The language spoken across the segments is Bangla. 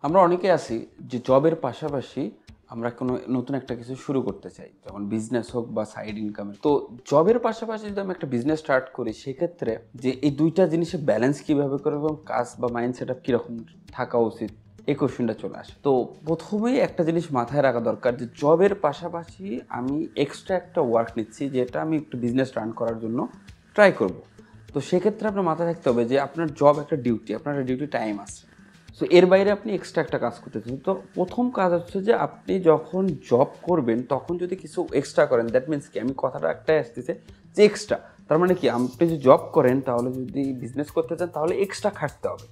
আমরা অনেকে আছি যে জবের পাশাপাশি আমরা কোনো নতুন একটা কিছু শুরু করতে চাই, যেমন বিজনেস হোক বা সাইড ইনকামের। তো জবের পাশাপাশি যদি আমি একটা বিজনেস স্টার্ট করি, সেক্ষেত্রে যে এই দুইটা জিনিসের ব্যালেন্স কীভাবে করবো এবং কাজ বা মাইন্ড সেট আপ কীরকম থাকা উচিত, এই কোশ্চেনটা চলে আসে। তো প্রথমেই একটা জিনিস মাথায় রাখা দরকার যে জবের পাশাপাশি আমি এক্সট্রা একটা ওয়ার্ক নিচ্ছি, যেটা আমি একটু বিজনেস রান করার জন্য ট্রাই করব। তো সেক্ষেত্রে আপনার মাথায় রাখতে হবে যে আপনার জব একটা ডিউটি, আপনার ডিউটি টাইম আছে। সো এর বাইরে আপনি এক্সট্রা একটা কাজ করতেছেন। তো প্রথম কাজ হচ্ছে যে আপনি যখন জব করবেন তখন যদি কিছু এক্সট্রা করেন, দ্যাট মিনস কি, আমি কথাটা একটাই আসতেছে যে এক্সট্রা। তার মানে কি, আপনি যদি জব করেন তাহলে যদি বিজনেস করতে চান তাহলে এক্সট্রা খাটতে হবে।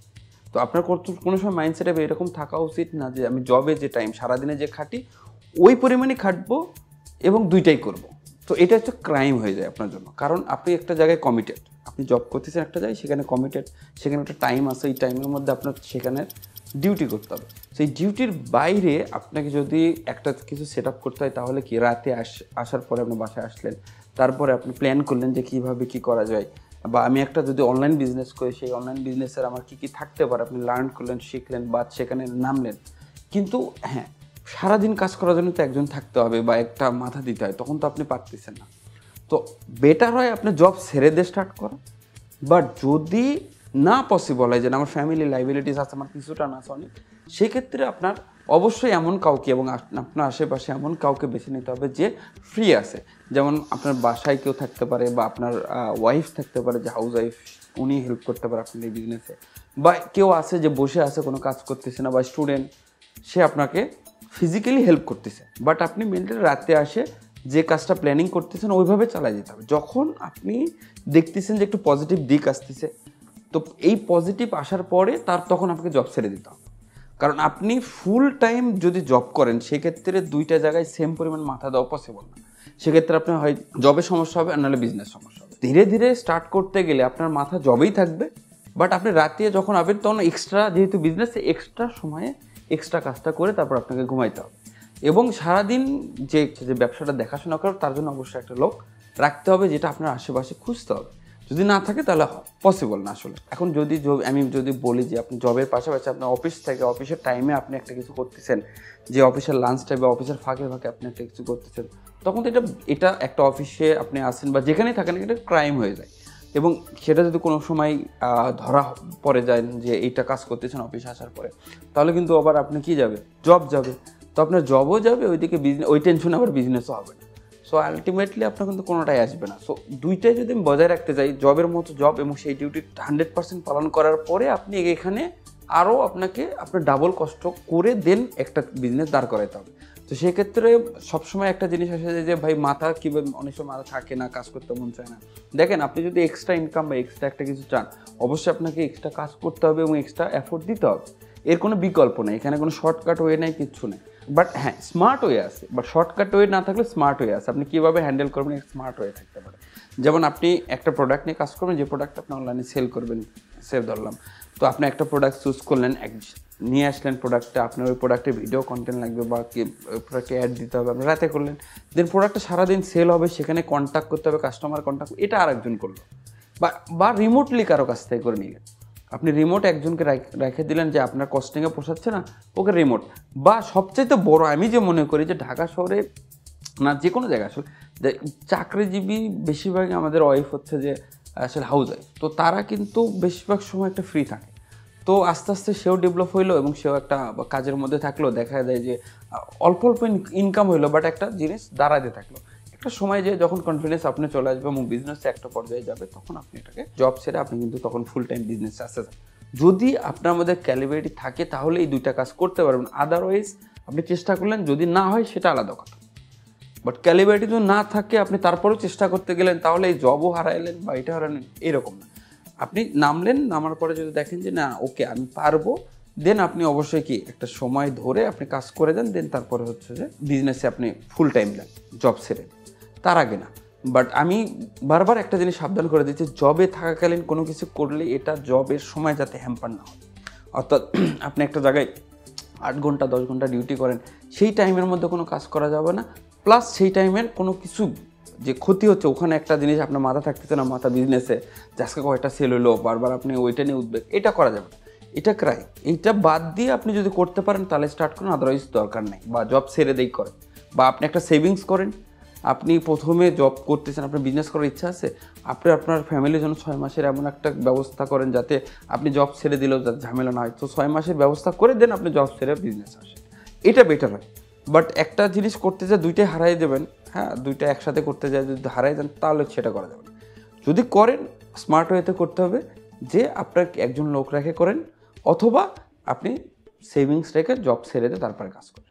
তো আপনার কোনো সময় মাইন্ডসেটে এরকম থাকা উচিত না যে আমি জবে যে টাইম সারাদিনে যে খাটি ওই পরিমাণে খাটবো এবং দুইটাই করব। তো এটা হচ্ছে ক্রাইম হয়ে যায় আপনার জন্য, কারণ আপনি একটা জায়গায় কমিটেড, আপনি জব করতেছেন একটা জায়গায়, সেখানে কমিটেড, সেখানে একটা টাইম আছে, এই টাইমের মধ্যে আপনার সেখানে ডিউটি করতে হবে। সেই ডিউটির বাইরে আপনাকে যদি একটা কিছু সেট আপ করতে হয়, তাহলে কি রাতে আসার পরে আপনি বাসায় আসলেন, তারপরে আপনি প্ল্যান করলেন যে কীভাবে কী করা যায়, বা আমি একটা যদি অনলাইন বিজনেস করি, সেই অনলাইন বিজনেসের আমার কী কী থাকতে পারে আপনি লার্ন করলেন, শিখলেন বা সেখানে নামলেন। কিন্তু হ্যাঁ, সারাদিন কাজ করার জন্য তো একজন থাকতে হবে বা একটা মাথা দিতে হয়, তখন তো আপনি পারতেছেন না। তো বেটার হয় আপনি জব ছেড়ে দিয়ে স্টার্ট করা। বাট যদি না পসিবল হয় যে আমার ফ্যামিলি লাইবিলিটিস আছে, আমার কিছুটা না আছে অনেক, সেক্ষেত্রে আপনার অবশ্যই এমন কাউকে এবং আপনার আশেপাশে এমন কাউকে বেছে নিতে হবে যে ফ্রি আছে। যেমন আপনার বাসায় কেউ থাকতে পারে বা আপনার ওয়াইফ থাকতে পারে, যে হাউস ওয়াইফ, উনি হেল্প করতে পারে আপনার এই বিজনেসে। বা কেউ আছে যে বসে আছে, কোনো কাজ করতেছে না, বা স্টুডেন্ট, সে আপনাকে ফিজিক্যালি হেল্প করতেছে, বাট আপনি মেন্টালি রাতে আসে যে কাজটা প্ল্যানিং করতেছেন ওইভাবে চালাই যেতে হবে। যখন আপনি দেখতেছেন যে একটু পজিটিভ দিক আসতেছে, তো এই পজিটিভ আসার পরে তখন আপনাকে জব ছেড়ে দিতে হবে। কারণ আপনি ফুল টাইম যদি জব করেন, সেক্ষেত্রে দুইটা জায়গায় সেম পরিমাণ মাথা দেওয়া পসিবল না। সেক্ষেত্রে আপনার হয় জবে সমস্যা হবে, আর নাহলে বিজনেস সমস্যা হবে। ধীরে ধীরে স্টার্ট করতে গেলে আপনার মাথা জবেই থাকবে, বাট আপনি রাতে যখন আসবেন তখন এক্সট্রা, যেহেতু বিজনেসে এক্সট্রা সময়ে এক্সট্রা কাজটা করে তারপর আপনাকে ঘুমাইতে হবে। এবং সারাদিন যে ব্যবসাটা দেখাশোনা করো, তার জন্য অবশ্যই একটা লোক রাখতে হবে, যেটা আপনার আশেপাশে খুঁজতে হবে। যদি না থাকে তাহলে পসিবল না আসলে। এখন আমি যদি বলি যে আপনি জবের পাশাপাশি আপনার অফিস থেকে, অফিসের টাইমে আপনি একটা কিছু করতেছেন, যে অফিসের লাঞ্চ টাইম বা অফিসের ফাঁকে ফাঁকে আপনি একটা কিছু করতেছেন, তখন তো এটা একটা অফিসে আপনি আসেন বা যেখানেই থাকেন, এটা ক্রাইম হয়ে যায়। এবং সেটা যদি কোনো সময় ধরা পড়ে যায় যে এইটা কাজ করতেছেন অফিসে আসার পরে, তাহলে কিন্তু আবার আপনি কি যাবে, জব যাবে। তো আপনার জবও যাবে, ওইদিকে ওই টেনশনে আবার বিজনেসও হবে না। সো আলটিমেটলি আপনার কিন্তু কোনোটাই আসবে না। সো দুইটাই যদি আমি বজায় রাখতে চাই, জবের মতো জব এবং সেই ডিউটি 100% পালন করার পরে আপনি এখানে আরও আপনাকে আপনার ডাবল কষ্ট করে দেন একটা বিজনেস দাঁড় করাইতে হবে। তো সেক্ষেত্রে সবসময় একটা জিনিস আসে যে ভাই মাথা কীভাবে, অনেক সময় মাথা থাকে না, কাজ করতে মন চায় না। দেখেন, আপনি যদি এক্সট্রা ইনকাম বা এক্সট্রা একটা কিছু চান, অবশ্যই আপনাকে এক্সট্রা কাজ করতে হবে এবং এক্সট্রা এফোর্ট দিতে হবে। এর কোনো বিকল্প নেই, এখানে কোনো শর্টকাট ওয়ে নেই, কিচ্ছু নেই। বাট হ্যাঁ, স্মার্ট ওয়ে আছে, বাট শর্টকাট ওয়ে না থাকলে স্মার্ট ওয়ে আছে। আপনি কীভাবে হ্যান্ডেল করবেন, এক স্মার্ট ওয়ে থাকতে পারে। যেমন আপনি একটা প্রোডাক্ট নিয়ে কাজ করবেন, যে প্রোডাক্ট আপনি অনলাইনে সেল করবেন, সেল ধরলাম। তো আপনি একটা প্রোডাক্ট চুজ করলেন, নিয়ে আসলেন প্রোডাক্টটা, আপনার ওই প্রোডাক্টের ভিডিও কন্টেন্ট লাগবে বা প্রোডাক্টে অ্যাড দিতে হবে, আপনি রাতে করলেন। দেন প্রোডাক্টটা সারাদিন সেল হবে, সেখানে কন্ট্যাক্ট করতে হবে, কাস্টমার কন্ট্যাক্ট, এটা আরেকজন করলো, বা রিমোটলি কারো কাছ থেকে করে নিলেন। আপনি রিমোট একজনকে রেখে দিলেন যে আপনার কস্টিংয়ে পোষাচ্ছে না, ওকে রিমোট। বা সবচাইতে বড় আমি যে মনে করি যে ঢাকা শহরে না, যে কোনো জায়গায় আসলে চাকরিজীবী বেশিরভাগই আমাদের ওয়াইফ হচ্ছে যে আসলে হাউস ওয়াইফ। তো তারা কিন্তু বেশিরভাগ সময় একটা ফ্রি থাকে। তো আস্তে আস্তে সেও ডেভেলপ হইলো এবং সেও একটা কাজের মধ্যে থাকলো, দেখা যায় যে অল্প অল্প ইনকাম হইলো, বাট একটা জিনিস দাঁড়াতে থাকলো। একটা সময় যে যখন কনফিডেন্স আপনি চলে আসবে এবং বিজনেসে একটা পর্যায়ে যাবে, তখন আপনি এটাকে জব ছেড়ে আপনি কিন্তু তখন ফুল টাইম বিজনেসে আসতে যান। যদি আপনার মধ্যে ক্যালিব্রেটি থাকে তাহলে এই দুইটা কাজ করতে পারবেন, আদারওয়াইজ আপনি চেষ্টা করলেন, যদি না হয় সেটা আলাদা কথা। বাট ক্যালিব্রেটি যদি না থাকে, আপনি তারপরেও চেষ্টা করতে গেলেন, তাহলে এই জবও হারাইলেন বা এটা হারালেন, এরকম না। আপনি নামার পরে যদি দেখেন যে না, ওকে আমি পারবো, দেন আপনি অবশ্যই কি একটা সময় ধরে আপনি কাজ করে দেন, দেন তারপরে হচ্ছে যে বিজনেসে আপনি ফুল টাইম দেন, জব ছেড়ে, তার আগে না। বাট আমি বারবার একটা জিনিস সাবধান করে দিচ্ছি, জবে থাকাকালীন কোনো কিছু করলে এটা জবের সময় যাতে হ্যাম্পার না হয়। অর্থাৎ আপনি একটা জায়গায় 8 ঘন্টা 10 ঘন্টা ডিউটি করেন, সেই টাইমের মধ্যে কোনো কাজ করা যাবে না। প্লাস সেই টাইমের কোনো কিছু যে ক্ষতি হচ্ছে, ওখানে একটা জিনিস আপনার মাথা থাকতেছে না, মাথা বিজনেসে যে আজকে কয়টা সেল হলো, বারবার আপনি ওইটা নিয়ে উদ্বেগ, এটা করা যাবে না। এটা ক্রাই। এইটা বাদ দিয়ে আপনি যদি করতে পারেন তাহলে স্টার্ট করুন, আদারওয়াইজ দরকার নেই। বা জব ছেড়ে দেই করেন, বা আপনি একটা সেভিংস করেন। আপনি প্রথমে জব করতেছেন, আপনার বিজনেস করার ইচ্ছা আছে, আপনি আপনার ফ্যামিলির জন্য 6 মাসের এমন একটা ব্যবস্থা করেন যাতে আপনি জব ছেড়ে দিলেও যাতে ঝামেলা না হয়। তো 6 মাসের ব্যবস্থা করে দেন, আপনি জব ছেড়ে বিজনেস আসেন, এটা বেটার হয়। বাট একটা জিনিস করতে যায় দুইটাই হারাই দেবেন, হ্যাঁ, দুইটা একসাথে করতে যায় যদি হারাই যান তাহলে সেটা করা যাবে না। যদি করেন স্মার্ট ওয়েতে করতে হবে, যে আপনার একজন লোক রেখে করেন, অথবা আপনি সেভিংস রেখে জব ছেড়ে দিয়ে তারপরে কাজ করেন।